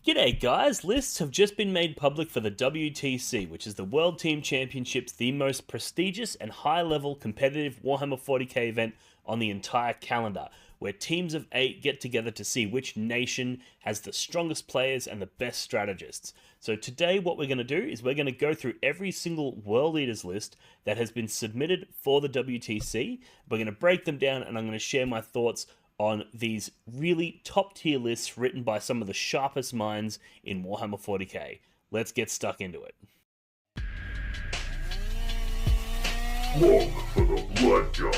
G'day guys, lists have just been made public for the WTC, which is the World Team Championships, the most prestigious and high-level competitive Warhammer 40k event on the entire calendar, where teams of 8 get together to see which nation has the strongest players and the best strategists. So today what we're going to do is we're going to go through every single World Leaders list that has been submitted for the WTC. We're going to break them down and I'm going to share my thoughts on these really top tier lists written by some of the sharpest minds in Warhammer 40k. Let's get stuck into it. Look for the Blood God.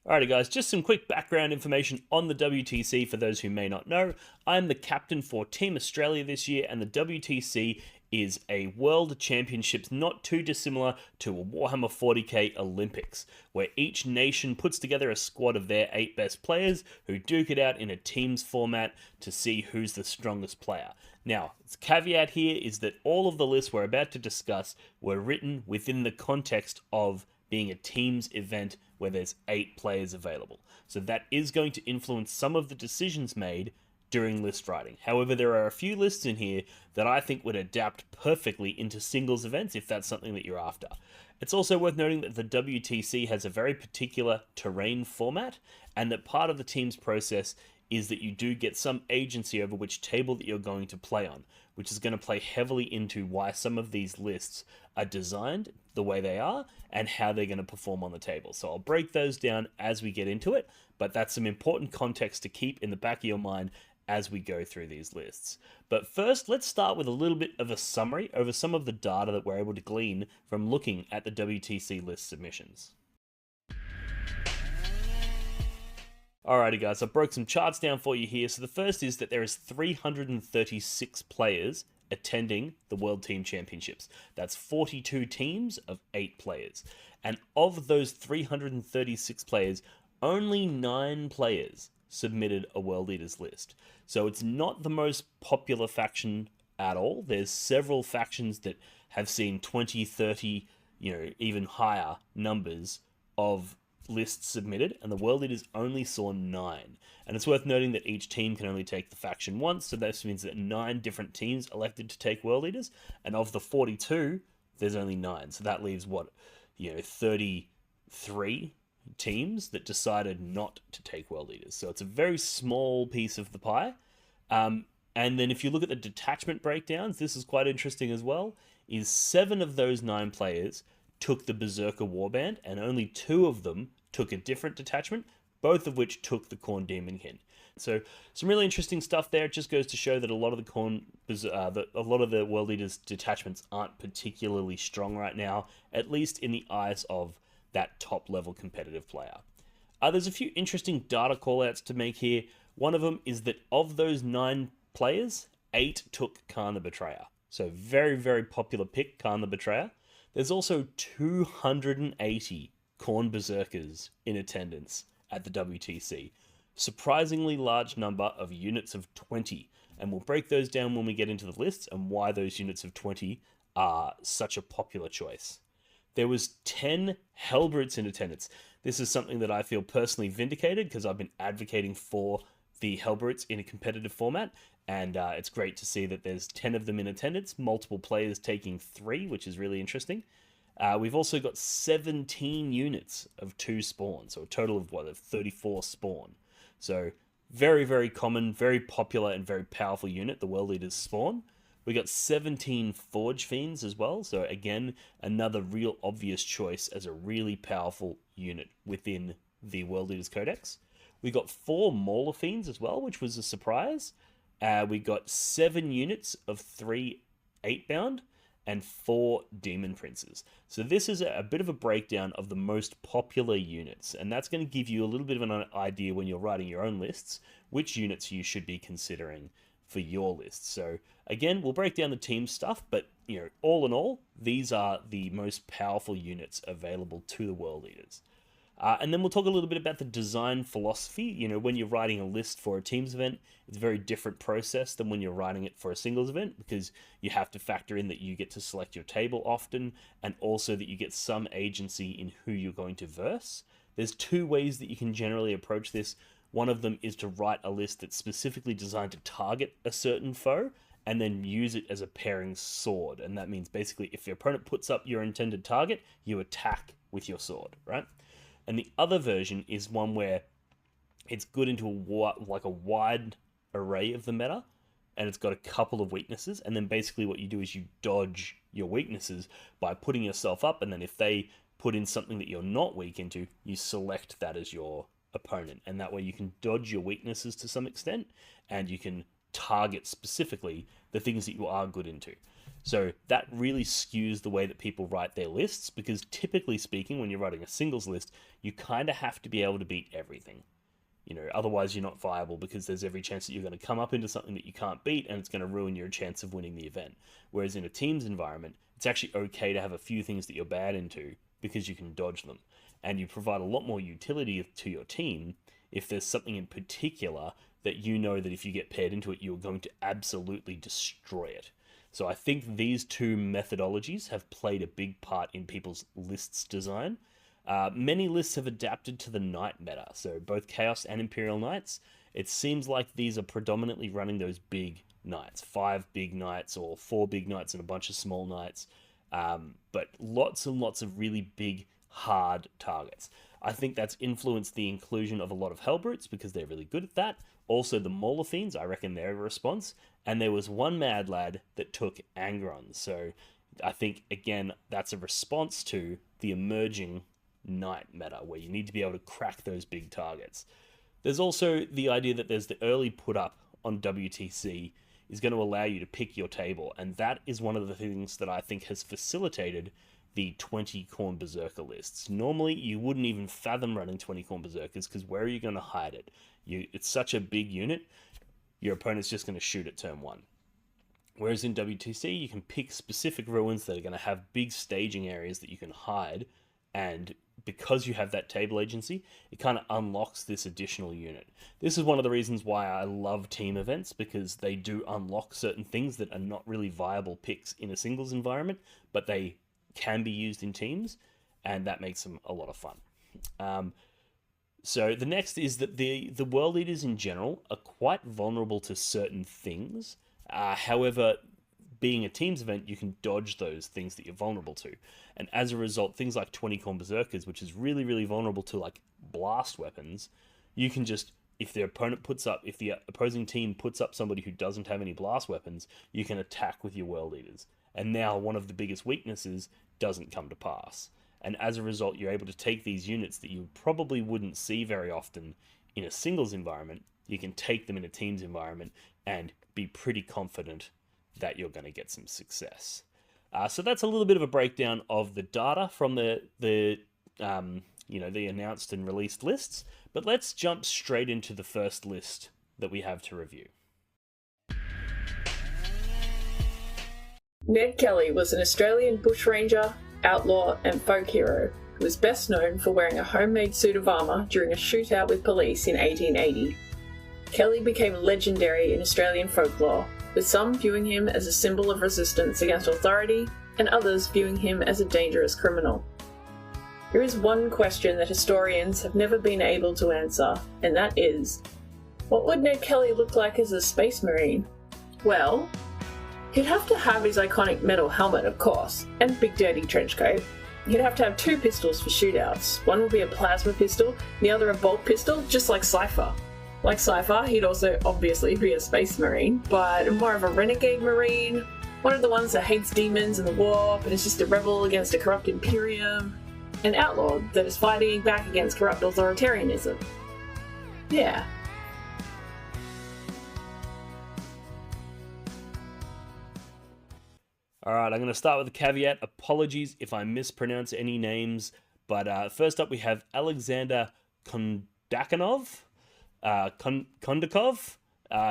Alrighty guys, just some quick background information on the WTC for those who may not know. I'm the captain for Team Australia this year, and the WTC is a world championships not too dissimilar to a Warhammer 40k Olympics, where each nation puts together a squad of their 8 best players who duke it out in a teams format to see who's the strongest player. Now, the caveat here is that all of the lists we're about to discuss were written within the context of being a teams event where there's 8 players available. So that is going to influence some of the decisions made during list writing. However, there are a few lists in here that I think would adapt perfectly into singles events if that's something that you're after. It's also worth noting that the WTC has a very particular terrain format, and that part of the team's process is that you do get some agency over which table that you're going to play on, which is going to play heavily into why some of these lists are designed the way they are and how they're going to perform on the table. So I'll break those down as we get into it, but that's some important context to keep in the back of your mind as we go through these lists. But first, let's start with a little bit of a summary over some of the data that we're able to glean from looking at the WTC list submissions. Alrighty guys, I broke some charts down for you here. So the first is that there is 336 players attending the World Team Championships. That's 42 teams of 8 players. And of those 336 players, only 9 players submitted a World Leaders list. So it's not the most popular faction at all. There's several factions that have seen 20, 30, even higher numbers of lists submitted, and the World Leaders only saw 9. And it's worth noting that each team can only take the faction once, so this means that 9 different teams elected to take World Leaders, and of the 42, there's only 9. So that leaves 33 teams that decided not to take World Leaders. So it's a very small piece of the pie. And then if you look at the detachment breakdowns, this is quite interesting as well, is 7 of those 9 players took the Berserker Warband, and only 2 of them took a different detachment, both of which took the Khorne Daemonkin. So some really interesting stuff there. It just goes to show that a lot of the World Leaders detachments aren't particularly strong right now, at least in the eyes of that top level competitive player. There's a few interesting data callouts to make here. One of them is that of those 9 players, 8 took Kharn the Betrayer. So very, very popular pick, Kharn the Betrayer. There's also 280 Khorne Berserkers in attendance at the WTC. Surprisingly large number of units of 20. And we'll break those down when we get into the lists and why those units of 20 are such a popular choice. There was 10 Hellbrutes in attendance. This is something that I feel personally vindicated because I've been advocating for the Hellbrutes in a competitive format, and it's great to see that there's 10 of them in attendance, multiple players taking 3, which is really interesting. We've also got 17 units of 2 spawn, so a total of 34 spawn. So very, very common, very popular, and very powerful unit, the World Leaders spawn. We got 17 Forge Fiends as well, so again, another real obvious choice as a really powerful unit within the World Leaders Codex. We got 4 Mauler Fiends as well, which was a surprise. We got 7 units of 3 8-bound and 4 Demon Princes. So this is a bit of a breakdown of the most popular units, and that's going to give you a little bit of an idea when you're writing your own lists, which units you should be considering for your list. So again, we'll break down the team stuff, but all in all, these are the most powerful units available to the World Leaders. And then we'll talk a little bit about the design philosophy. When you're writing a list for a teams event, it's a very different process than when you're writing it for a singles event, because you have to factor in that you get to select your table often, and also that you get some agency in who you're going to verse. There's two ways that you can generally approach this. One of them is to write a list that's specifically designed to target a certain foe and then use it as a pairing sword. And that means basically if your opponent puts up your intended target, you attack with your sword, right? And the other version is one where it's good into a wide array of the meta, and it's got a couple of weaknesses, and then basically what you do is you dodge your weaknesses by putting yourself up, and then if they put in something that you're not weak into, you select that as your opponent, and that way you can dodge your weaknesses to some extent, and you can target specifically the things that you are good into. So that really skews the way that people write their lists, because typically speaking, when you're writing a singles list, you kind of have to be able to beat everything. Otherwise you're not viable, because there's every chance that you're going to come up into something that you can't beat, and it's going to ruin your chance of winning the event. Whereas in a teams environment, it's actually okay to have a few things that you're bad into, because you can dodge them. And you provide a lot more utility to your team if there's something in particular that you know that if you get paired into it, you're going to absolutely destroy it. So I think these two methodologies have played a big part in people's lists design. Many lists have adapted to the knight meta, so both Chaos and Imperial Knights. It seems like these are predominantly running those big knights, 5 big knights or 4 big knights and a bunch of small knights, but lots and lots of really big, hard targets. I think that's influenced the inclusion of a lot of Hellbrutes because they're really good at that. Also, the Mauler Fiends, I reckon they're a response. And there was one mad lad that took ANGRON. So I think, again, that's a response to the emerging knight meta, where you need to be able to crack those big targets. There's also the idea that there's the early put up on WTC is going to allow you to pick your table. And that is one of the things that I think has facilitated the 20 Khorne Berserker lists. Normally, you wouldn't even fathom running 20 Khorne Berserkers, because where are you going to hide it? It's such a big unit, your opponent's just going to shoot at turn 1. Whereas in WTC, you can pick specific ruins that are going to have big staging areas that you can hide, and because you have that table agency, it kind of unlocks this additional unit. This is one of the reasons why I love team events, because they do unlock certain things that are not really viable picks in a singles environment, but they can be used in teams, and that makes them a lot of fun. So the next is that the world leaders in general are quite vulnerable to certain things. However, being a teams event, you can dodge those things that you're vulnerable to. And as a result, things like 20 Khorne Berserkers, which is really, really vulnerable to like blast weapons, you can just, if the opposing team puts up somebody who doesn't have any blast weapons, you can attack with your world leaders. And now one of the biggest weaknesses doesn't come to pass. And as a result, you're able to take these units that you probably wouldn't see very often in a singles environment, you can take them in a teams environment and be pretty confident that you're going to get some success. So that's a little bit of a breakdown of the data from the announced and released lists. But let's jump straight into the first list that we have to review. Ned Kelly was an Australian bushranger, outlaw and folk hero who was best known for wearing a homemade suit of armour during a shootout with police in 1880. Kelly became legendary in Australian folklore, with some viewing him as a symbol of resistance against authority and others viewing him as a dangerous criminal. There is one question that historians have never been able to answer, and that is, what would Ned Kelly look like as a space marine? Well, he'd have to have his iconic metal helmet, of course, and big dirty trench coat. He'd have to have 2 pistols for shootouts. One would be a plasma pistol, the other a bolt pistol, just like CYPHER. Like CYPHER, he'd also obviously be a space marine, but more of a renegade marine, one of the ones that hates demons and the warp and is just a rebel against a corrupt imperium, an outlaw that is fighting back against corrupt authoritarianism. Yeah. Alright, I'm going to start with a caveat. Apologies if I mispronounce any names, but first up we have Alexander Kondakov. Kondakov.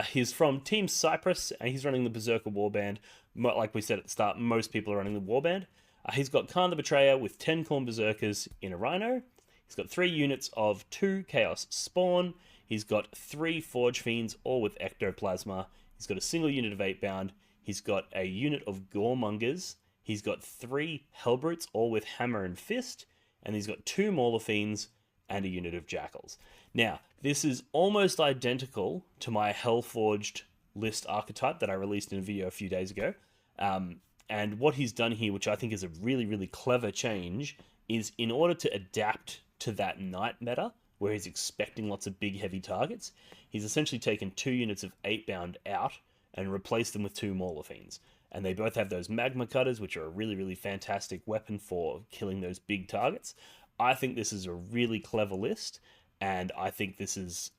He's from Team Cyprus, and he's running the Berserker Warband. Like we said at the start, most people are running the Warband. He's got Khan the Betrayer with 10 Khorne Berserkers in a Rhino. He's got 3 units of 2 Chaos Spawn. He's got 3 Forge Fiends, all with Ectoplasma. He's got a single unit of 8 bound. He's got a unit of Goremongers. He's got 3 Hellbrutes, all with Hammer and Fist. And he's got 2 Mauler Fiends and a unit of jackals. Now, this is almost identical to my Hellforged list archetype that I released in a video a few days ago. And what he's done here, which I think is a really, really clever change, is in order to adapt to that knight meta, where he's expecting lots of big, heavy targets, he's essentially taken 2 units of 8-bound out and replaced them with 2 Mauler Fiends. And they both have those magma cutters, which are a really, really fantastic weapon for killing those big targets. I think this is a really clever list, and I think this is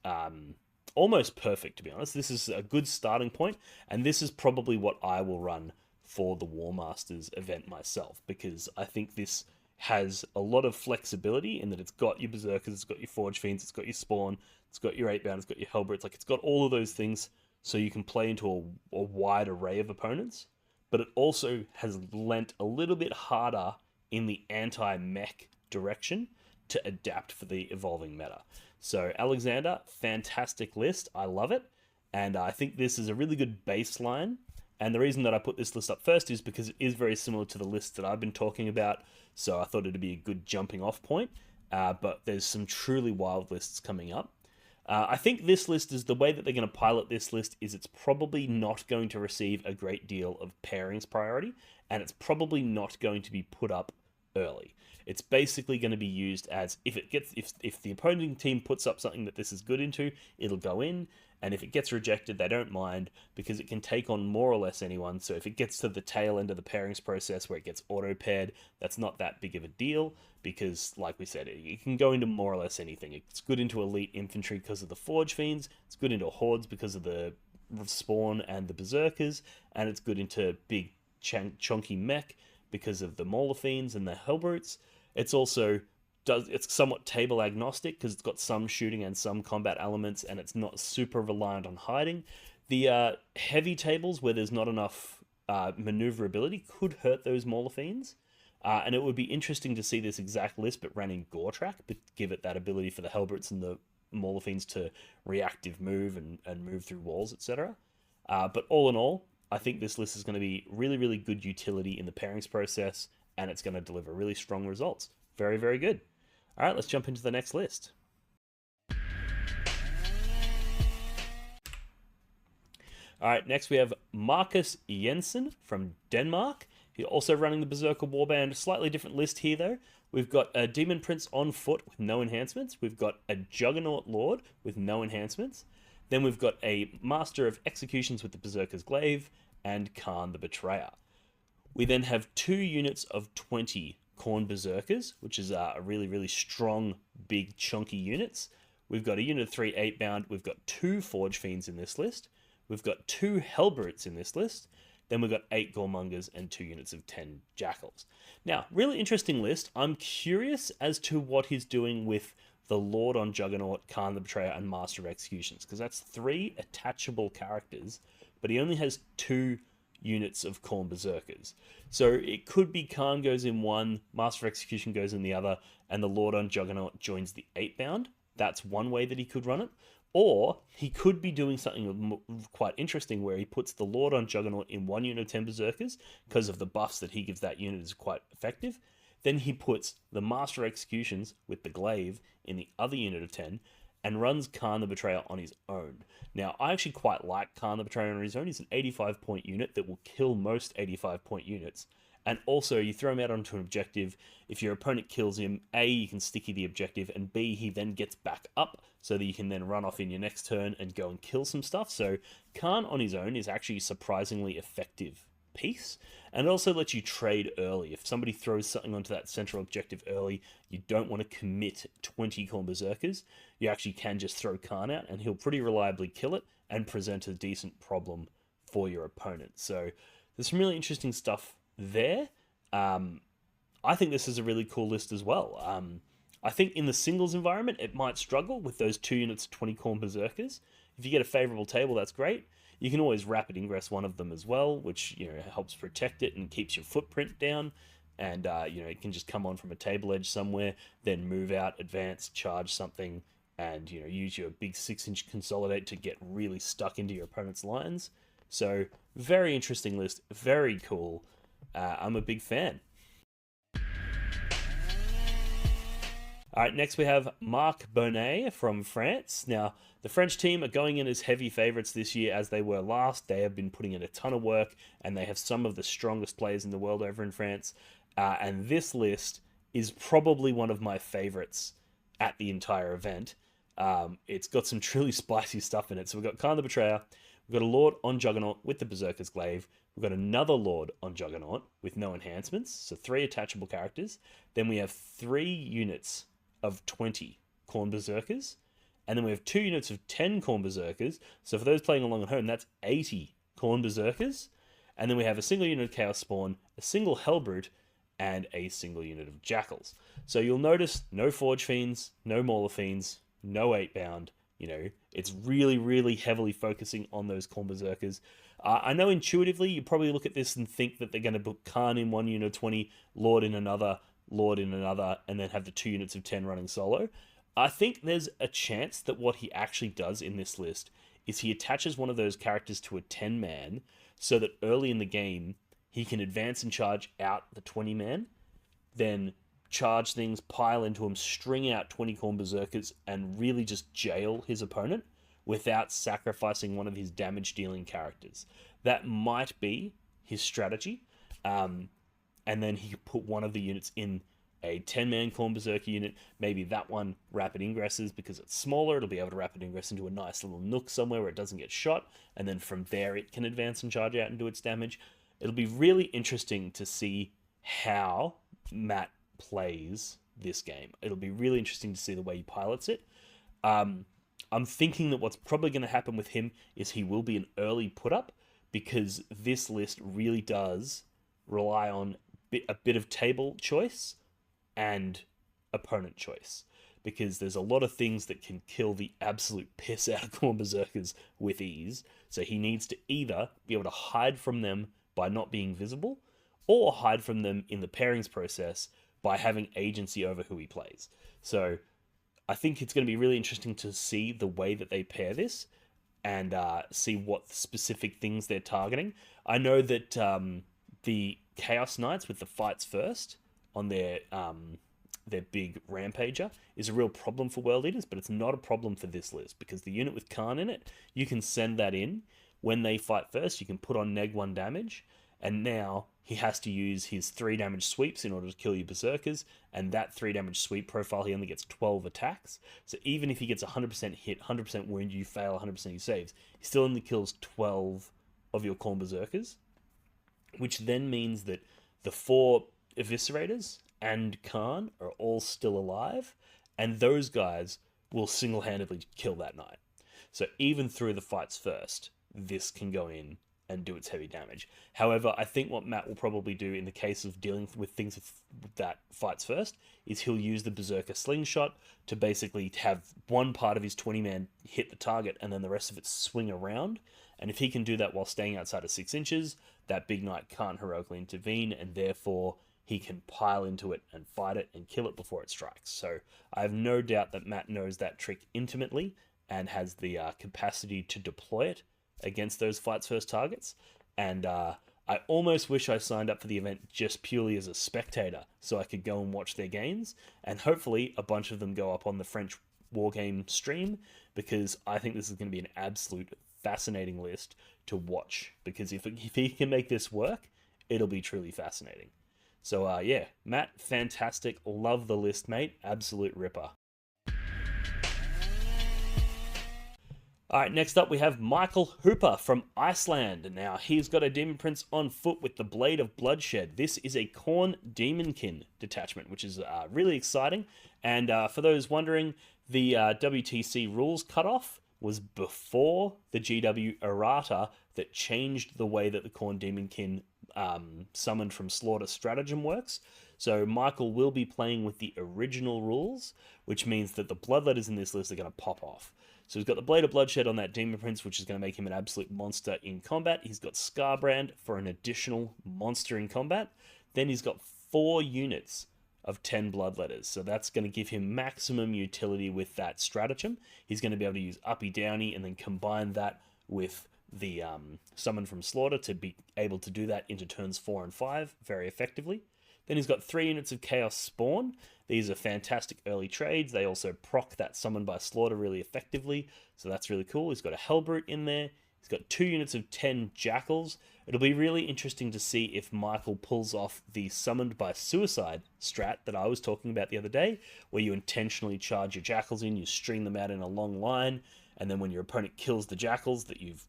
almost perfect, to be honest. This is a good starting point, and this is probably what I will run for the War Masters event myself, because I think this has a lot of flexibility in that it's got your Berserkers, it's got your Forge Fiends, it's got your Spawn, it's got your 8-bound, it's got your Hellbrutes. Like, it's got all of those things, so you can play into a wide array of opponents. But it also has lent a little bit harder in the anti-mech direction to adapt for the evolving meta. So Alexander, fantastic list. I love it. And I think this is a really good baseline. And the reason that I put this list up first is because it is very similar to the list that I've been talking about. So I thought it'd be a good jumping off point. But there's some truly wild lists coming up. I think this list is the way that they're going to pilot this list is it's probably not going to receive a great deal of pairings priority, and it's probably not going to be put up early. It's basically going to be used as if the opposing team puts up something that this is good into, it'll go in, and if it gets rejected, they don't mind because it can take on more or less anyone. So if it gets to the tail end of the pairings process where it gets auto-paired, that's not that big of a deal because, like we said, it can go into more or less anything. It's good into elite infantry because of the Forge Fiends, it's good into hordes because of the Spawn and the Berserkers, and it's good into big chunky mech because of the Mauler Fiends and the Hellbrutes. It's somewhat table agnostic because it's got some shooting and some combat elements, and it's not super reliant on hiding. The heavy tables where there's not enough maneuverability could hurt those Mauler Fiends, and it would be interesting to see this exact list but ran in Gore-Track, but give it that ability for the Hellbrutes and the Mauler Fiends to reactive move and move through walls, etc. But all in all, I think this list is going to be really, really good utility in the pairings process, and it's going to deliver really strong results. Very, very good. All right, let's jump into the next list. All right, next we have Marcus Jensen from Denmark. He's also running the Berserker Warband. Slightly different list here, though. We've got a Demon Prince on foot with no enhancements. We've got a Juggernaut Lord with no enhancements. Then we've got a Master of Executions with the Berserker's Glaive and Khan the Betrayer. We then have 2 units of 20 Khorne Berserkers, which is a really, really strong, big, chunky units. We've got a unit of 3 8-bound. We've got 2 Forge Fiends in this list. We've got 2 Hellbrutes in this list. Then we've got 8 Goremongers and 2 units of 10 Jackals. Now, really interesting list. I'm curious as to what he's doing with the Lord on Juggernaut, Khan the Betrayer, and Master of Executions, because that's 3 attachable characters, but he only has 2 units of Khorne Berserkers. So it could be Khan goes in one, Master of Execution goes in the other, and the Lord on Juggernaut joins the 8-bound. That's one way that he could run it. Or he could be doing something quite interesting where he puts the Lord on Juggernaut in one unit of 10 Berserkers, because of the buffs that he gives that unit is quite effective. Then he puts the Master Executions with the Glaive in the other unit of 10, and runs Khan the Betrayer on his own. Now, I actually quite like Khan the Betrayer on his own. He's an 85-point unit that will kill most 85-point units. And also, you throw him out onto an objective. If your opponent kills him, A, you can sticky the objective, and B, he then gets back up so that you can then run off in your next turn and go and kill some stuff. So Khan on his own is actually a surprisingly effective piece, and it also lets you trade early. If somebody throws something onto that central objective early, you don't want to commit 20 Khorne Berserkers. You actually can just throw Khan out, and he'll pretty reliably kill it and present a decent problem for your opponent. So there's some really interesting stuff there. I think this is a really cool list as well. I think in the singles environment, it might struggle with those 2 units of 20 Khorne Berserkers. If you get a favorable table, that's great. You can always rapid ingress one of them as well, which helps protect it and keeps your footprint down. And it can just come on from a table edge somewhere, then move out, advance, charge something, and use your big 6-inch consolidate to get really stuck into your opponent's lines. So very interesting list, very cool. I'm a big fan. All right, next we have Marc Bonnet from France. Now, the French team are going in as heavy favourites this year as they were last. They have been putting in a ton of work, and they have some of the strongest players in the world over in France. And this list is probably one of my favourites at the entire event. It's got some truly spicy stuff in it. So we've got Khan the Betrayer, we've got a Lord on Juggernaut with the Berserker's Glaive, we've got another Lord on Juggernaut with no enhancements, so 3 attachable characters. Then we have 3 units of 20 Khorne Berserkers, and then we have 2 units of 10 Khorne Berserkers. So for those playing along at home, that's 80 Khorne Berserkers. And then we have a single unit of Chaos Spawn, a single Hellbrute, and a single unit of Jackals. So you'll notice no Forge Fiends, no Mauler Fiends, no 8-bound. You know, it's really, really heavily focusing on those Khorne Berserkers. I know intuitively you probably look at this and think that they're going to put Khan in one unit of 20, Lord in another, and then have the 2 units of 10 running solo. I think there's a chance that what he actually does in this list is he attaches one of those characters to a 10-man so that early in the game he can advance and charge out the 20-man, then charge things, pile into him, string out 20 Khorne Berserkers, and really just jail his opponent without sacrificing one of his damage-dealing characters. That might be his strategy. And then he could put one of the units in a 10-man Khorne Berserker unit. Maybe that one rapid ingresses because it's smaller. It'll be able to rapid ingress into a nice little nook somewhere where it doesn't get shot. And then from there, it can advance and charge out and do its damage. It'll be really interesting to see how Matt plays this game. It'll be really interesting to see the way he pilots it. I'm thinking that what's probably going to happen with him is he will be an early put-up because this list really does rely on a bit of table choice and opponent choice, because there's a lot of things that can kill the absolute piss out of Khorne Berserkers with ease. So he needs to either be able to hide from them by not being visible, or hide from them in the pairings process by having agency over who he plays. So I think it's going to be really interesting to see the way that they pair this and see what specific things they're targeting. I know that the Chaos Knights with the fights first on their big Rampager is a real problem for World Eaters, but it's not a problem for this list because the unit with Khan in it, you can send that in when they fight first. You can put on neg 1 damage, and now he has to use his 3 damage sweeps in order to kill your Berserkers, and that 3 damage sweep profile, he only gets 12 attacks. So even if he gets 100% hit, 100% wound, you fail 100% of your saves, he still only kills 12 of your Khorne Berserkers, which then means that the 4 Eviscerators and Khan are all still alive, and those guys will single-handedly kill that knight. So even through the fights first, this can go in and do its heavy damage. However, I think what Matt will probably do in the case of dealing with things that fights first is he'll use the Berserker Slingshot to basically have one part of his 20-man hit the target and then the rest of it swing around. And if he can do that while staying outside of 6 inches, that big knight can't heroically intervene, and therefore he can pile into it and fight it and kill it before it strikes. So I have no doubt that Matt knows that trick intimately and has the capacity to deploy it against those fights first targets. And I almost wish I signed up for the event just purely as a spectator so I could go and watch their games, and hopefully a bunch of them go up on the French Wargame stream, because I think this is going to be an absolute fascinating list to watch, because if he can make this work, it'll be truly fascinating. So yeah, Matt, fantastic. Love the list, mate. Absolute ripper. All right, next up we have Michael Hooper from Iceland. Now, he's got a Demon Prince on foot with the Blade of Bloodshed. This is a Khorne Demonkin detachment, which is really exciting. And for those wondering, the WTC rules cutoff was before the GW errata that changed the way that the Khorne Demonkin summoned from slaughter stratagem works. So Michael will be playing with the original rules, which means that the Bloodletters in this list are going to pop off. So he's got the Blade of Bloodshed on that Demon Prince, which is going to make him an absolute monster in combat. He's got Scarbrand for an additional monster in combat. Then he's got 4 units of 10 Bloodletters. So that's going to give him maximum utility with that stratagem. He's going to be able to use Uppy Downy and then combine that with the Summon from Slaughter to be able to do that into turns 4 and 5 very effectively. Then he's got 3 units of Chaos Spawn. These are fantastic early trades. They also proc that Summon by Slaughter really effectively, so that's really cool. He's got a Hellbrute in there. He's got 2 units of 10 Jackals. It'll be really interesting to see if Michael pulls off the Summoned by Suicide strat that I was talking about the other day, where you intentionally charge your Jackals in, you string them out in a long line, and then when your opponent kills the Jackals that you've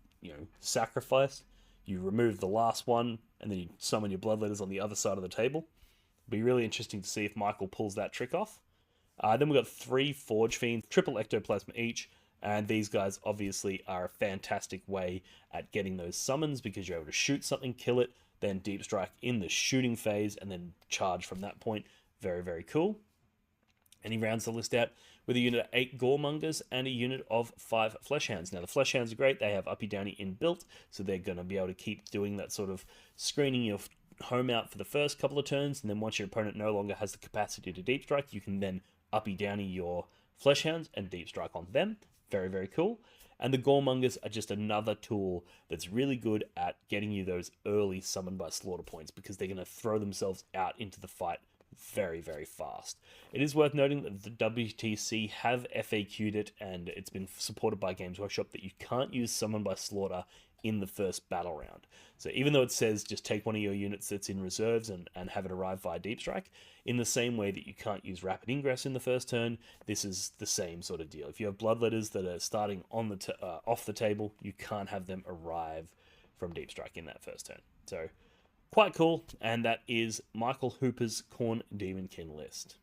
sacrificed, you remove the last one, and then you summon your Bloodletters on the other side of the table. It'll be really interesting to see if Michael pulls that trick off. Then we've got 3 Forge Fiends, triple Ectoplasma each, and these guys obviously are a fantastic way at getting those summons because you're able to shoot something, kill it, then Deep Strike in the shooting phase, and then charge from that point. Very, very cool. And he rounds the list out with a unit of 8 Goremongers and a unit of 5 Fleshhounds. Now, the Fleshhounds are great. They have Uppy Downy inbuilt, so they're going to be able to keep doing that sort of screening your home out for the first couple of turns, and then once your opponent no longer has the capacity to Deep Strike, you can then Uppy Downy your Fleshhounds and Deep Strike on them. Very, very cool. And the Goremongers are just another tool that's really good at getting you those early Summon by Slaughter points because they're going to throw themselves out into the fight very, very fast. It is worth noting that the WTC have FAQ'd it, and it's been supported by Games Workshop, that you can't use Summon by Slaughter in the first battle round. So even though it says just take one of your units that's in reserves and have it arrive via Deep Strike, in the same way that you can't use Rapid Ingress in the first turn, this is the same sort of deal. If you have Bloodletters that are starting on the off the table, you can't have them arrive from Deep Strike in that first turn. So quite cool, and that is Michael Hooper's Khorne Demonkin list.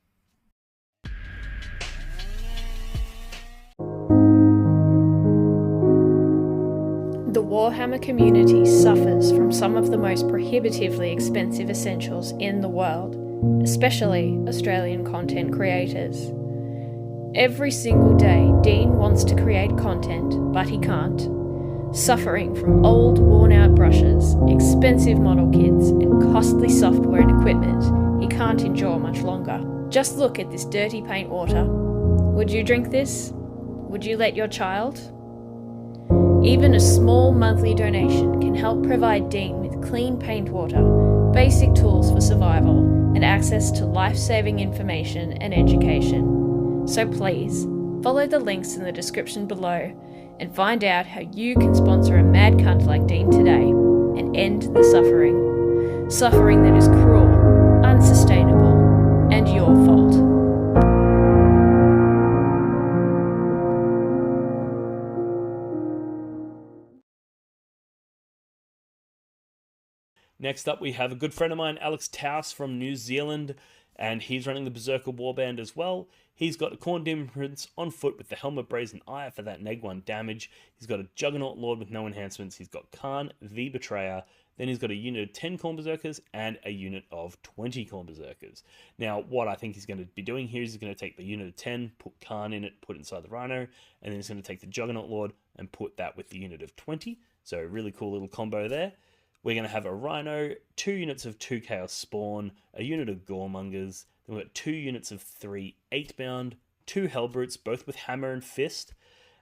The Warhammer community suffers from some of the most prohibitively expensive essentials in the world, especially Australian content creators. Every single day, Dean wants to create content, but he can't. Suffering from old, worn-out brushes, expensive model kits, and costly software and equipment he can't endure much longer. Just look at this dirty paint water. Would you drink this? Would you let your child? Even a small monthly donation can help provide Dean with clean paint water, basic tools for survival, and access to life-saving information and education. So please, follow the links in the description below and find out how you can sponsor a mad cunt like Dean today and end the suffering. Suffering that is cruel, unsustainable, and your fault. Next up, we have a good friend of mine, Alex Taus from New Zealand, and he's running the Berserker Warband as well. He's got a Khorne Demon Prince on foot with the Helm of Brazen Ire for that neg-1 damage. He's got a Juggernaut Lord with no enhancements. He's got Khan, the Betrayer. Then he's got a unit of 10 Khorne Berserkers and a unit of 20 Khorne Berserkers. Now, what I think he's going to be doing here is he's going to take the unit of 10, put Khan in it, put it inside the Rhino, and then he's going to take the Juggernaut Lord and put that with the unit of 20. So a really cool little combo there. We're going to have a Rhino, 2 units of 2 Chaos Spawn, a unit of Goremongers, then we've got 2 units of 3 8-bound, 2 Hellbrutes, both with Hammer and Fist,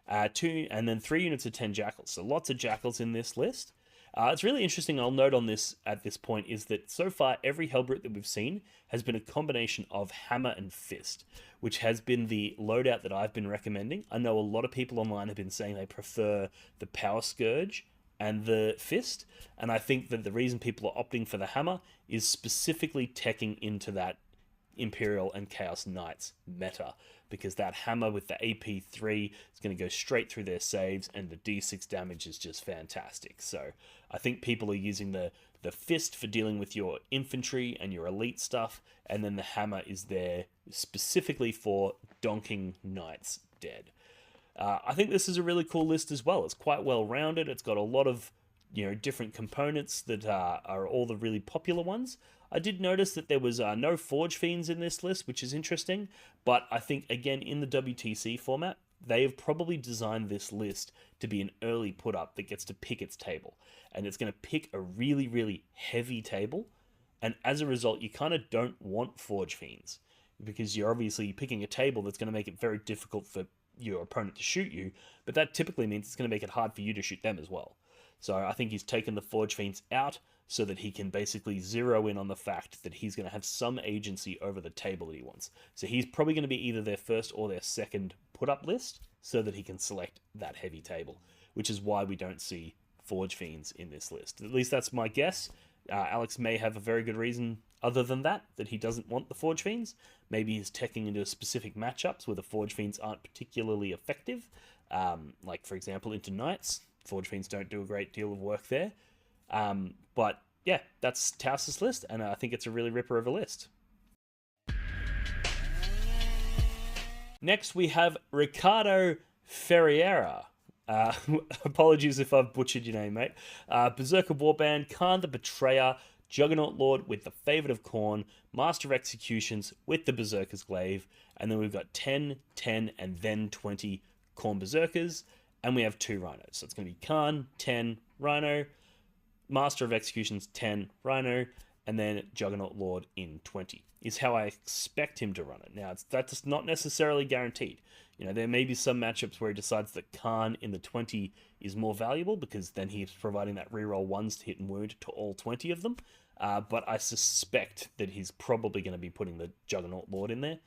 and then 3 units of 10 Jackals. So lots of Jackals in this list. It's really interesting, I'll note on this at this point, is that so far every Hellbrute that we've seen has been a combination of Hammer and Fist, which has been the loadout that I've been recommending. I know a lot of people online have been saying they prefer the Power Scourge and the Fist, and I think that the reason people are opting for the Hammer is specifically teching into that Imperial and Chaos Knights meta, because that Hammer with the AP3 is going to go straight through their saves, and the D6 damage is just fantastic. So I think people are using the Fist for dealing with your infantry and your elite stuff, and then the Hammer is there specifically for donking Knights dead. I think this is a really cool list as well. It's quite well rounded. It's got a lot of different components that are all the really popular ones. I did notice that there was no Forge Fiends in this list, which is interesting, but I think, again, in the WTC format, they have probably designed this list to be an early put-up that gets to pick its table, and it's going to pick a really, really heavy table, and as a result, you kind of don't want Forge Fiends, because you're obviously picking a table that's going to make it very difficult for your opponent to shoot you, but that typically means it's going to make it hard for you to shoot them as well. So I think he's taken the Forge Fiends out, so that he can basically zero in on the fact that he's going to have some agency over the table that he wants. So he's probably going to be either their first or their second put-up list so that he can select that heavy table, which is why we don't see Forge Fiends in this list. At least that's my guess. Alex may have a very good reason other than that he doesn't want the Forge Fiends. Maybe he's teching into specific matchups where the Forge Fiends aren't particularly effective. Like, for example, into Knights. Forge Fiends don't do a great deal of work there. But yeah, that's Taus's list, and I think it's a really ripper of a list. Next, we have Ricardo Ferreira. Apologies if I've butchered your name, mate. Berserker Warband, Khan the Betrayer, Juggernaut Lord with the Favourite of Khorne, Master of Executions with the Berserker's Glaive, and then we've got 10, 10, and then 20 Khorne Berserkers, and we have 2 Rhinos. So it's going to be Khan, 10, Rhino, Master of Executions, 10, Rhino, and then Juggernaut Lord in 20, is how I expect him to run it. Now, that's not necessarily guaranteed. You know, there may be some matchups where he decides that Khan in the 20 is more valuable, because then he's providing that reroll 1s to hit and wound to all 20 of them. But I suspect that he's probably going to be putting the Juggernaut Lord in there.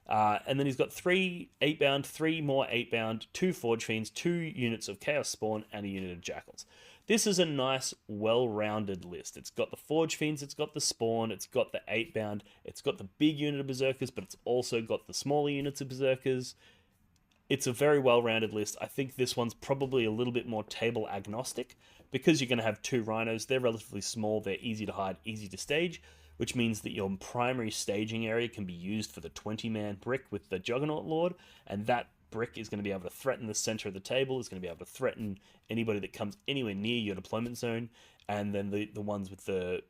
And then he's got 3 8-bound, 3 more 8-bound, 2 Forge Fiends, 2 units of Chaos Spawn, and a unit of Jackals. This is a nice, well-rounded list. It's got the Forge Fiends, it's got the Spawn, it's got the 8-bound, it's got the big unit of Berserkers, but it's also got the smaller units of Berserkers. It's a very well-rounded list. I think this one's probably a little bit more table agnostic, because you're going to have 2 Rhinos. They're relatively small, they're easy to hide, easy to stage, which means that your primary staging area can be used for the 20-man brick with the Juggernaut Lord, and that brick is going to be able to threaten the center of the table, is going to be able to threaten anybody that comes anywhere near your deployment zone, and then the ones with the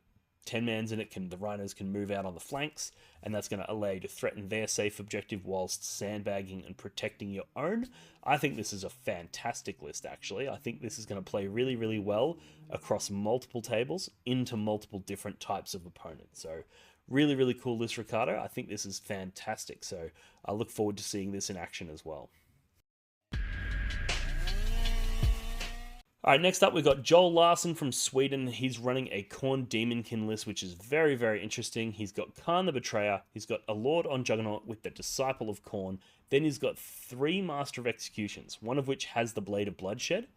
10-mans in it, the Rhinos can move out on the flanks, and that's going to allow you to threaten their safe objective whilst sandbagging and protecting your own. I think this is a fantastic list, actually. I think this is going to play really, really well across multiple tables into multiple different types of opponents. So really, really cool list, Ricardo. I think this is fantastic. So I look forward to seeing this in action as well. All right, next up, we've got Joel Larson from Sweden. He's running a Khorne Demonkin list, which is very, very interesting. He's got Khan the Betrayer. He's got a Lord on Juggernaut with the Disciple of Khorne. Then he's got 3 Master of Executions, one of which has the Blade of Bloodshed.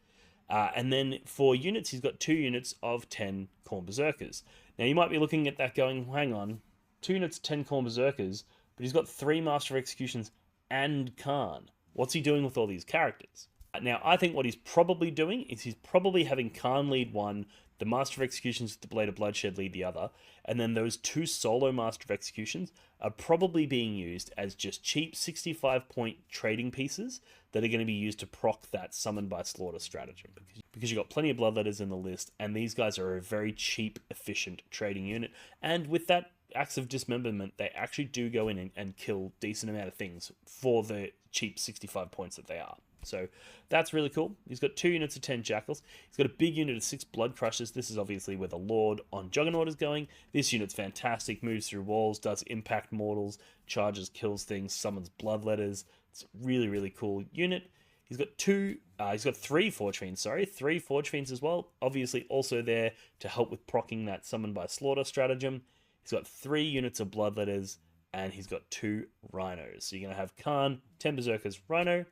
And then for units, he's got 2 units of 10 Khorne Berserkers. Now, you might be looking at that going, hang on, 2 units of 10 Khorne Berserkers, but he's got 3 Master of Executions and Khan. What's he doing with all these characters? Now, I think what he's probably doing is he's probably having Khan lead one, the Master of Executions with the Blade of Bloodshed lead the other, and then those 2 solo Master of Executions are probably being used as just cheap 65-point trading pieces that are going to be used to proc that Summon by Slaughter stratagem. Because you've got plenty of Bloodletters in the list, and these guys are a very cheap, efficient trading unit, and with that Acts of Dismemberment, they actually do go in and kill decent amount of things for the cheap 65 points that they are. So that's really cool. He's got 2 units of 10 Jackals. He's got a big unit of 6 Blood Crushers. This is obviously where the Lord on Juggernaut is going. This unit's fantastic. Moves through walls, does impact mortals, charges, kills things, summons Bloodletters. It's a really, really cool unit. He's got 3 Forge Fiends, 3 Forge Fiends as well. Obviously also there to help with proccing that Summon by Slaughter stratagem. He's got 3 units of Bloodletters, and he's got 2 Rhinos. So you're going to have Khan, 10 Berserkers, Rhino,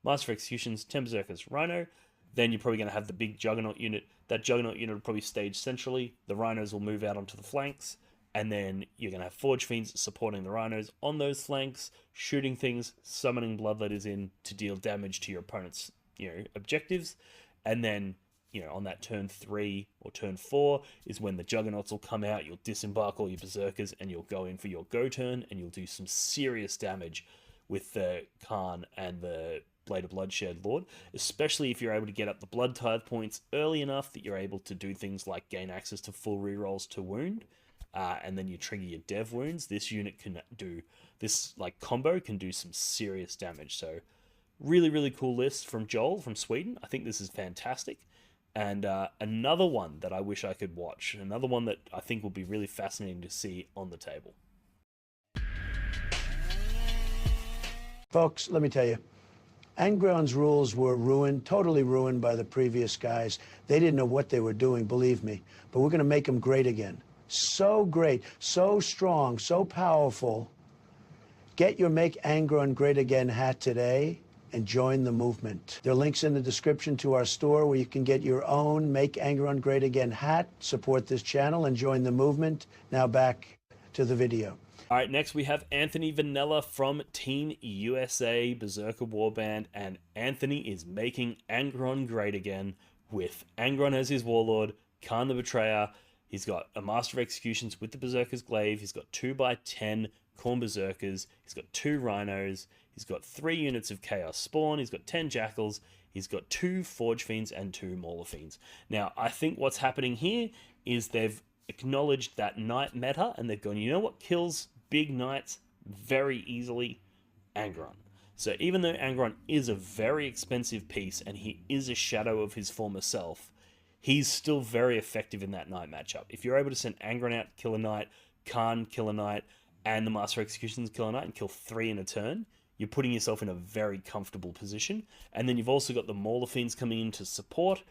Master of Executions, 10 Berserkers, Rhino. Then you're probably going to have the big Juggernaut unit. That Juggernaut unit will probably stage centrally. The Rhinos will move out onto the flanks. And then you're going to have Forge Fiends supporting the Rhinos on those flanks, shooting things, summoning Bloodletters in to deal damage to your opponent's objectives. And then, on that turn 3 or turn 4 is when the Juggernauts will come out. You'll disembark all your Berserkers and you'll go in for your go turn, and you'll do some serious damage with the Khan and the Blade of Bloodshed Lord, especially if you're able to get up the Blood Tithe points early enough that you're able to do things like gain access to full rerolls to wound, and then you trigger your dev wounds. This unit can do this, combo can do some serious damage. So really, really cool list from Joel from Sweden. I think this is fantastic. And another one that I wish I could watch, another one that I think will be really fascinating to see on the table. Folks, let me tell you, ANGRON's rules were ruined, totally ruined by the previous guys. They didn't know what they were doing, believe me. But we're going to make them great again. So great, so strong, so powerful. Get your Make ANGRON Great Again hat today and join the movement. There are links in the description to our store where you can get your own Make ANGRON Great Again hat, support this channel, and join the movement. Now back to the video. All right, next we have Anthony Vanella from Team USA Berserker Warband, and Anthony is making ANGRON great again with ANGRON as his warlord, Khan the Betrayer. He's got a Master of Executions with the Berserker's Glaive. He's got 2x10 Khorne Berserkers. He's got 2 Rhinos. He's got 3 units of Chaos Spawn. He's got 10 Jackals. He's got 2 Forge Fiends and 2 Mauler Fiends. Now, I think what's happening here is they've acknowledged that Knight meta, and they've gone, you know what kills big Knights very easily? ANGRON. So even though ANGRON is a very expensive piece, and he is a shadow of his former self, he's still very effective in that Knight matchup. If you're able to send ANGRON out, kill a Knight, Khan, kill a Knight, and the Master of Executions, kill a Knight, and kill 3 in a turn, you're putting yourself in a very comfortable position. And then you've also got the Mauler Fiends coming in to support.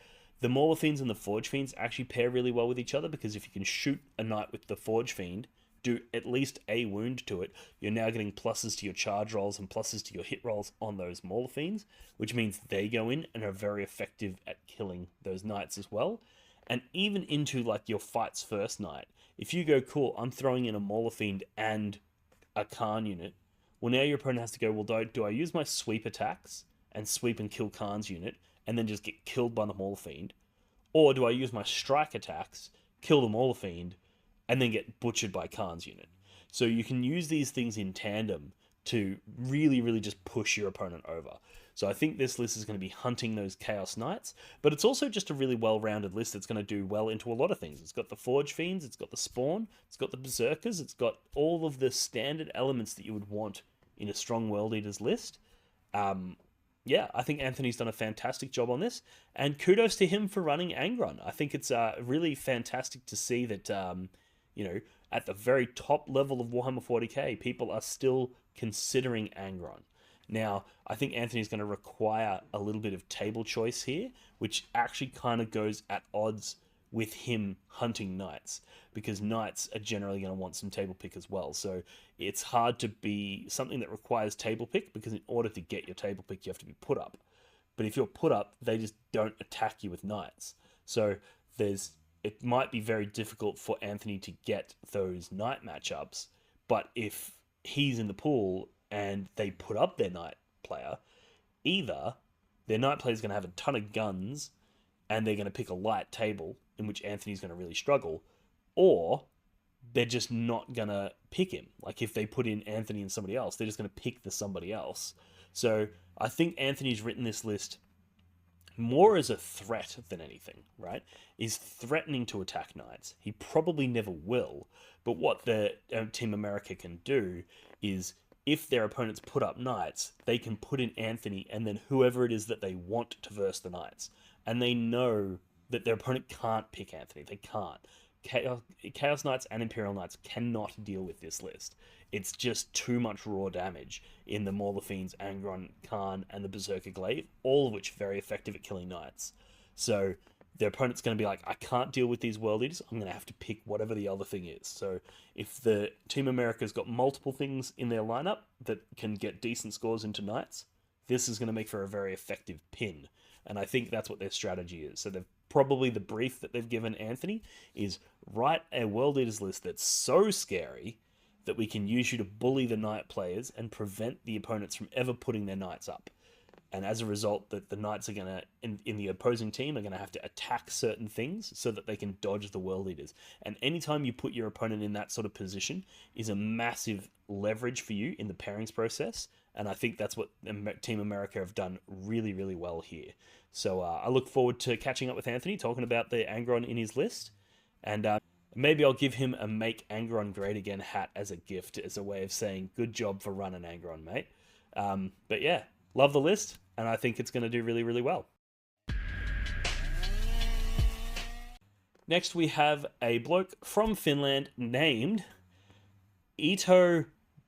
The Mauler Fiends and the Forge Fiends actually pair really well with each other, because if you can shoot a Knight with the Forge Fiend, do at least a wound to it, you're now getting pluses to your charge rolls and pluses to your hit rolls on those Mauler Fiends, which means they go in and are very effective at killing those Knights as well. And even into like your fights first Knight, if you go, cool, I'm throwing in a Mauler Fiend and a Khan unit, well, now your opponent has to go, well, do I use my sweep attacks and sweep and kill Khan's unit and then just get killed by the Mauler Fiend? Or do I use my strike attacks, kill the Mauler Fiend, and then get butchered by Khan's unit? So you can use these things in tandem to really, really just push your opponent over. So I think this list is going to be hunting those Chaos Knights, but it's also just a really well-rounded list that's going to do well into a lot of things. It's got the Forge Fiends, it's got the Spawn, it's got the Berserkers, it's got all of the standard elements that you would want in a strong World Eaters list. Yeah, I think Anthony's done a fantastic job on this, and kudos to him for running ANGRON. I think it's really fantastic to see that, you know, at the very top level of Warhammer 40k, people are still considering ANGRON. Now, I think Anthony's going to require a little bit of table choice here, which actually kind of goes at odds with him hunting Knights, because Knights are generally going to want some table pick as well. So it's hard to be something that requires table pick, because in order to get your table pick, you have to be put up. But if you're put up, they just don't attack you with Knights. So it might be very difficult for Anthony to get those Knight matchups, but if he's in the pool and they put up their Knight player, either their Knight player is going to have a ton of guns and they're going to pick a light table, in which Anthony's going to really struggle, or they're just not going to pick him. Like if they put in Anthony and somebody else, they're just going to pick the somebody else. So I think Anthony's written this list more as a threat than anything, right? He's threatening to attack Knights. He probably never will, but what the Team America can do is, if their opponents put up Knights, they can put in Anthony and then whoever it is that they want to verse the Knights. And they know that their opponent can't pick Anthony. They can't. Chaos Knights and Imperial Knights cannot deal with this list. It's just too much raw damage in the Mauler Fiends, ANGRON, Khan, and the Berserker Glaive, all of which are very effective at killing Knights. So their opponent's going to be like, I can't deal with these World Eaters, I'm going to have to pick whatever the other thing is. So if the Team America's got multiple things in their lineup that can get decent scores into Knights, this is going to make for a very effective pin. And I think that's what their strategy is. So they've probably, the brief that they've given Anthony is, write a World Eaters list that's so scary that we can use you to bully the Knight players and prevent the opponents from ever putting their Knights up. And as a result, that the Knights are going to, in the opposing team, are going to have to attack certain things so that they can dodge the World Eaters. And anytime you put your opponent in that sort of position is a massive leverage for you in the pairings process. And I think that's what Team America have done really, really well here. So I look forward to catching up with Anthony, talking about the ANGRON in his list. And maybe I'll give him a Make ANGRON Great Again hat as a gift, as a way of saying, good job for running ANGRON, mate. But yeah, love the list, and I think it's going to do really, really well. Next, we have a bloke from Finland named Ito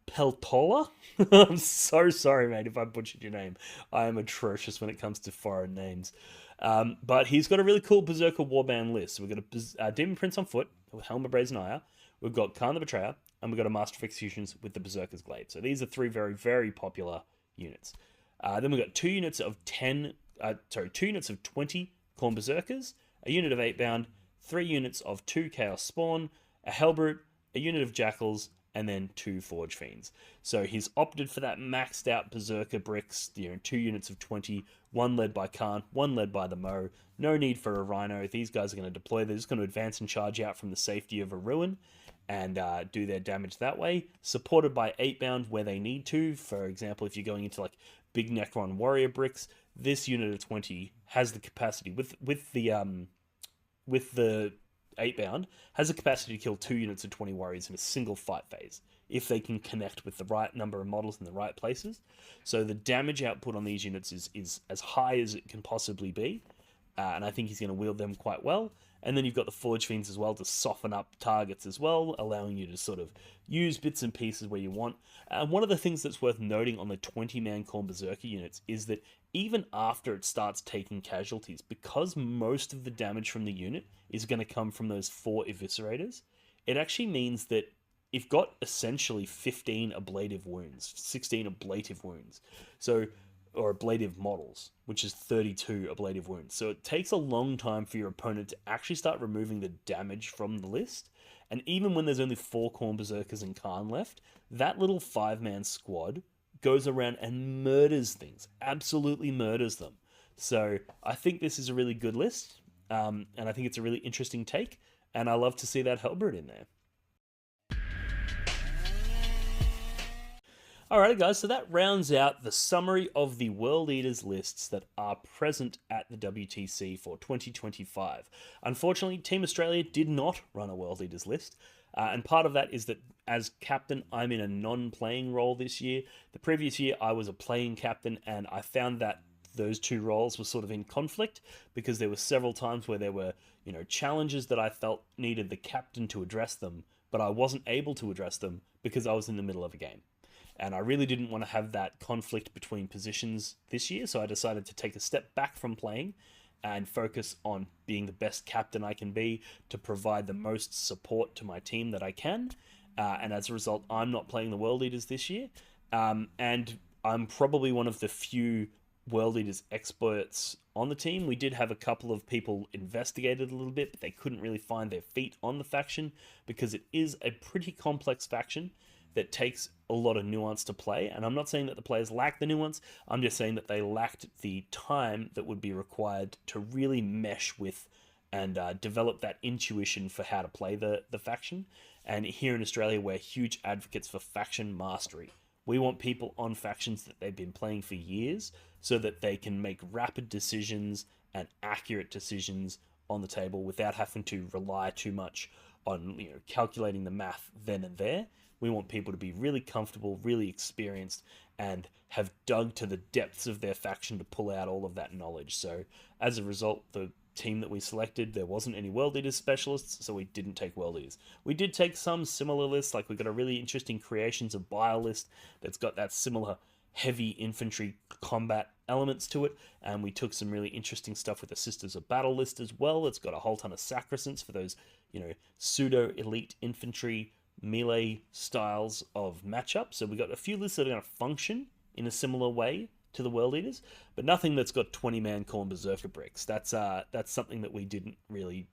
Peltola. I'm so sorry, mate, if I butchered your name. I am atrocious when it comes to foreign names. But he's got a really cool Berserker Warband list. So we've got a Demon Prince on foot with Helm of Brazen Ire. We've got Khan the Betrayer, and we've got a Master of Executions with the Berserker's Glaive. So these are three very, very popular units. Then we've got 2 units of 20 Khorne Berserkers, a unit of 8-bound, 3 units of 2 Chaos Spawn, a Hellbrute, a unit of Jackals, and then 2 Forge Fiends. So he's opted for that maxed out Berserker bricks, 2 units of 20, 1 led by Khan, 1 led by the Mo. No need for a Rhino. These guys are going to deploy. They're just going to advance and charge out from the safety of a ruin and do their damage that way. Supported by 8-bound where they need to. For example, if you're going into like big Necron warrior bricks, this unit of 20 has the capacity with the 8-bound has the capacity to kill 2 units of 20 warriors in a single fight phase if they can connect with the right number of models in the right places. So the damage output on these units is as high as it can possibly be, and I think he's going to wield them quite well. And then you've got the Forge Fiends as well to soften up targets as well, allowing you to sort of use bits and pieces where you want. And one of the things that's worth noting on the 20-man Khorne Berserker units is that even after it starts taking casualties, because most of the damage from the unit is going to come from those 4 Eviscerators, it actually means that you've got essentially 15 ablative wounds, 16 ablative wounds. So, or ablative models, which is 32 ablative wounds. So it takes a long time for your opponent to actually start removing the damage from the list. And even when there's only 4 Khorne Berserkers and Khan left, that little 5-man squad goes around and murders things, absolutely murders them. So I think this is a really good list, and I think it's a really interesting take, and I love to see that Hellbrute in there. Alright guys, so that rounds out the summary of the World Eaters lists that are present at the WTC for 2025. Unfortunately, Team Australia did not run a World Eaters list, and part of that is that as captain, I'm in a non-playing role this year. The previous year, I was a playing captain, and I found that those 2 roles were sort of in conflict because there were several times where there were, challenges that I felt needed the captain to address them, but I wasn't able to address them because I was in the middle of a game. And I really didn't want to have that conflict between positions this year, so I decided to take a step back from playing and focus on being the best captain I can be to provide the most support to my team that I can. And as a result, I'm not playing the World Eaters this year. And I'm probably one of the few World Eaters experts on the team. We did have a couple of people investigated a little bit, but they couldn't really find their feet on the faction because it is a pretty complex faction that takes a lot of nuance to play. And I'm not saying that the players lack the nuance, I'm just saying that they lacked the time that would be required to really mesh with and develop that intuition for how to play the faction. And here in Australia, we're huge advocates for faction mastery. We want people on factions that they've been playing for years so that they can make rapid decisions and accurate decisions on the table without having to rely too much on calculating the math then and there. We want people to be really comfortable, really experienced, and have dug to the depths of their faction to pull out all of that knowledge. So as a result, the team that we selected, there wasn't any World Eaters specialists, so we didn't take World Eaters. We did take some similar lists, like we've got a really interesting Creations of Bile list that's got that similar heavy infantry combat elements to it, and we took some really interesting stuff with the Sisters of Battle list as well. It's got a whole ton of Sacrosants for those, pseudo-elite infantry melee styles of matchup. So we got a few lists that are going to function in a similar way to the World Eaters, but nothing that's got 20-man Khorne Berserker bricks. That's something that we didn't really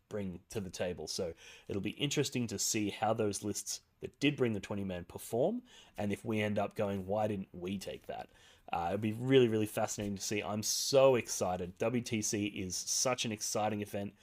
bring to the table. So it'll be interesting to see how those lists that did bring the 20-man perform, and if we end up going, why didn't we take that? It'll be really, really fascinating to see. I'm so excited. WTC is such an exciting event,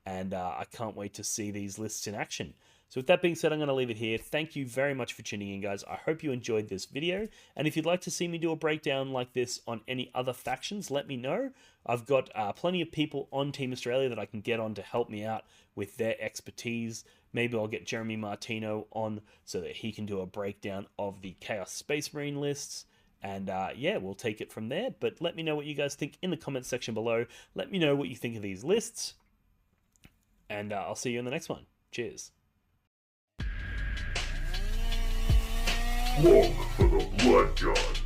and I can't wait to see these lists in action. So with that being said, I'm going to leave it here. Thank you very much for tuning in, guys. I hope you enjoyed this video. And if you'd like to see me do a breakdown like this on any other factions, let me know. I've got plenty of people on Team Australia that I can get on to help me out with their expertise. Maybe I'll get Jeremy Martino on so that he can do a breakdown of the Chaos Space Marine lists. And yeah, we'll take it from there. But let me know what you guys think in the comments section below. Let me know what you think of these lists. And I'll see you in the next one. Cheers. Walk for the blood god.